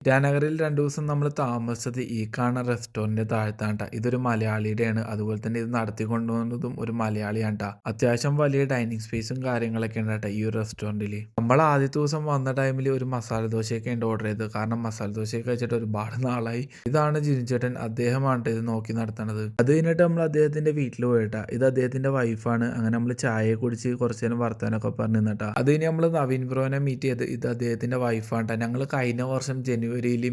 ഇറ്റാനഗറിൽ 2 ദിവസം നമ്മൾ താമസിച്ചത് ഈ കാണുന്ന റെസ്റ്റോറന്റിന്റെ താഴത്താണ് ട്ടാ. ഇതൊരു മലയാളിയുടെയാണ്. അതുപോലെ തന്നെ ഇത് നടത്തിക്കൊണ്ടുപോകുന്നതും ഒരു മലയാളിയാണ് ട്ടാ. അത്യാവശ്യം വലിയ ഡൈനിങ് സ്പേസും കാര്യങ്ങളൊക്കെ ഉണ്ട് ട്ടാ ഈ ഒരു റെസ്റ്റോറന്റില്. നമ്മൾ ആദ്യത്തെ ദിവസം വന്ന ടൈമിൽ ഒരു മസാല ദോശയൊക്കെയാണ് ഓർഡർ ചെയ്തത്. കാരണം മസാല ദോശയൊക്കെ കഴിച്ചിട്ട് ഒരുപാട് നാളായി. ഇതാണ് ജിനു ചേട്ടൻ. അദ്ദേഹമാണ് ട്ടോ ഇത് നോക്കി നടത്തണത്. അത് കഴിഞ്ഞിട്ട് നമ്മൾ അദ്ദേഹത്തിന്റെ വീട്ടിൽ പോയിട്ടാ. ഇത് അദ്ദേഹത്തിന്റെ വൈഫാണ്. അങ്ങനെ നമ്മൾ ചായ കുടിച്ച് കുറച്ച് നേരം വർത്താനൊക്കെ പറഞ്ഞു നിന്നിട്ടാ. അത് കഴിഞ്ഞ് നമ്മൾ നവീൻ ബ്രോനെ മീറ്റ് ചെയ്ത് ഇത് അദ്ദേഹത്തിന്റെ വൈഫാണ് ട്ടാ. ഞങ്ങൾ കഴിഞ്ഞ വർഷം ജനുവരിയിൽ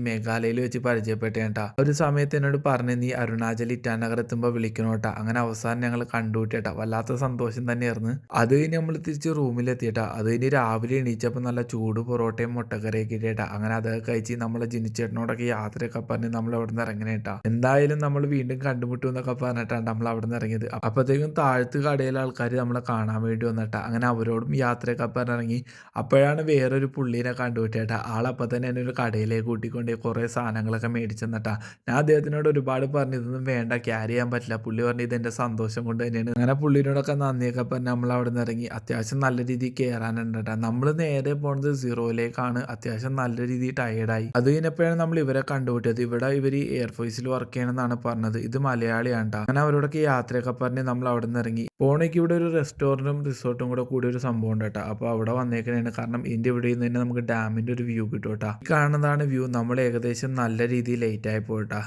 മേഘാലയയിൽ വെച്ച് പരിചയപ്പെട്ടേട്ടാ. ഒരു സമയത്ത് എന്നോട് പറഞ്ഞു നീ അരുണാചൽ ഇറ്റാനഗർ എത്തുമ്പോൾ വിളിക്കണോട്ടാ. അങ്ങനെ അവസാനം ഞങ്ങൾ കണ്ടുപിട്ടേട്ടാ. വല്ലാത്ത സന്തോഷം തന്നെയായിരുന്നു. അത് കഴിഞ്ഞ് നമ്മൾ തിരിച്ച് റൂമിലെത്തിയിട്ടാ. അത് കഴിഞ്ഞ് രാവിലെ എണീച്ചപ്പോൾ നല്ല ചൂട് പൊറോട്ടയും മുട്ടക്കറിയൊക്കെ ഇട്ടേട്ടാ. അങ്ങനെ അതൊക്കെ കഴിച്ച് നമ്മളെ ജിനിച്ചേട്ടനോടൊക്കെ യാത്രയൊക്കെ പറഞ്ഞ് നമ്മൾ അവിടെ നിന്ന് ഇറങ്ങണേട്ടാ. എന്തായാലും നമ്മൾ വീണ്ടും കണ്ടുമുട്ടും എന്നൊക്കെ പറഞ്ഞിട്ടാണ് നമ്മൾ അവിടെ നിന്ന് ഇറങ്ങിയത്. അപ്പോഴത്തേക്കും താഴത്ത് കടയിലെ ആൾക്കാർ നമ്മളെ കാണാൻ വേണ്ടി വന്നിട്ടാ. അങ്ങനെ അവരോടും യാത്രയൊക്കെ പറഞ്ഞിറങ്ങി. അപ്പോഴാണ് വേറൊരു പുള്ളീനെ കണ്ടുപിട്ടേട്ടാ. ആളപ്പം തന്നെ എന്നെ ഒരു കടയിലേക്ക് കൂട്ടിക്കൊണ്ട് കുറേ സാധനങ്ങളൊക്കെ മേടിച്ച് തന്നിട്ടാ. ഞാൻ അദ്ദേഹത്തിനോട് ഒരുപാട് പറഞ്ഞു ഇതൊന്നും വേണ്ട, ക്യാരി ചെയ്യാൻ പറ്റില്ല. പുള്ളി പറഞ്ഞു ഇതെൻ്റെ സന്തോഷം കൊണ്ട് തന്നെയാണ്. അങ്ങനെ പുള്ളിനോടൊക്കെ നന്ദിയൊക്കെ പറഞ്ഞ് നമ്മൾ അവിടെ നിന്ന് ഇറങ്ങി. അത്യാവശ്യം നല്ല രീതിയിൽ കയറാനുണ്ട് കേട്ടോ. നമ്മൾ നേരെ പോകുന്നത് സീറോയിലേക്കാണ്. അത്യാവശ്യം നല്ല രീതിയിൽ ടയേർഡായി. അത് കഴിഞ്ഞപ്പോഴാണ് നമ്മൾ ഇവരെ കണ്ടുപിട്ടത്. ഇവിടെ ഇവർ എയർഫോഴ്സിൽ വർക്ക് ചെയ്യണമെന്നാണ് പറഞ്ഞത്. ഇത് മലയാളിയാണ് ട്ടോ. അങ്ങനെ അവരോടൊക്കെ യാത്രയൊക്കെ പറഞ്ഞ് നമ്മൾ അവിടെ നിന്ന് ഇറങ്ങി. പോണേക്ക് ഇവിടെ ഒരു റെസ്റ്റോറൻറ്റും റിസോർട്ടും കൂടെ കൂടി ഒരു സംഭവം ഉണ്ട് കേട്ടോ. അപ്പോൾ അവിടെ വന്നേക്കണേണ്. കാരണം ഇതിൻ്റെ ഇവിടെ നിന്ന് തന്നെ നമുക്ക് ഡാമിൻ്റെ ഒരു വ്യൂ കിട്ടും കേട്ടോ. ഈ കാണുന്നതാണ് വ്യൂ. നമ്മൾ ഏകദേശം നല്ല രീതിയിൽ ലേറ്റ് ആയി പോയിട്ടാ.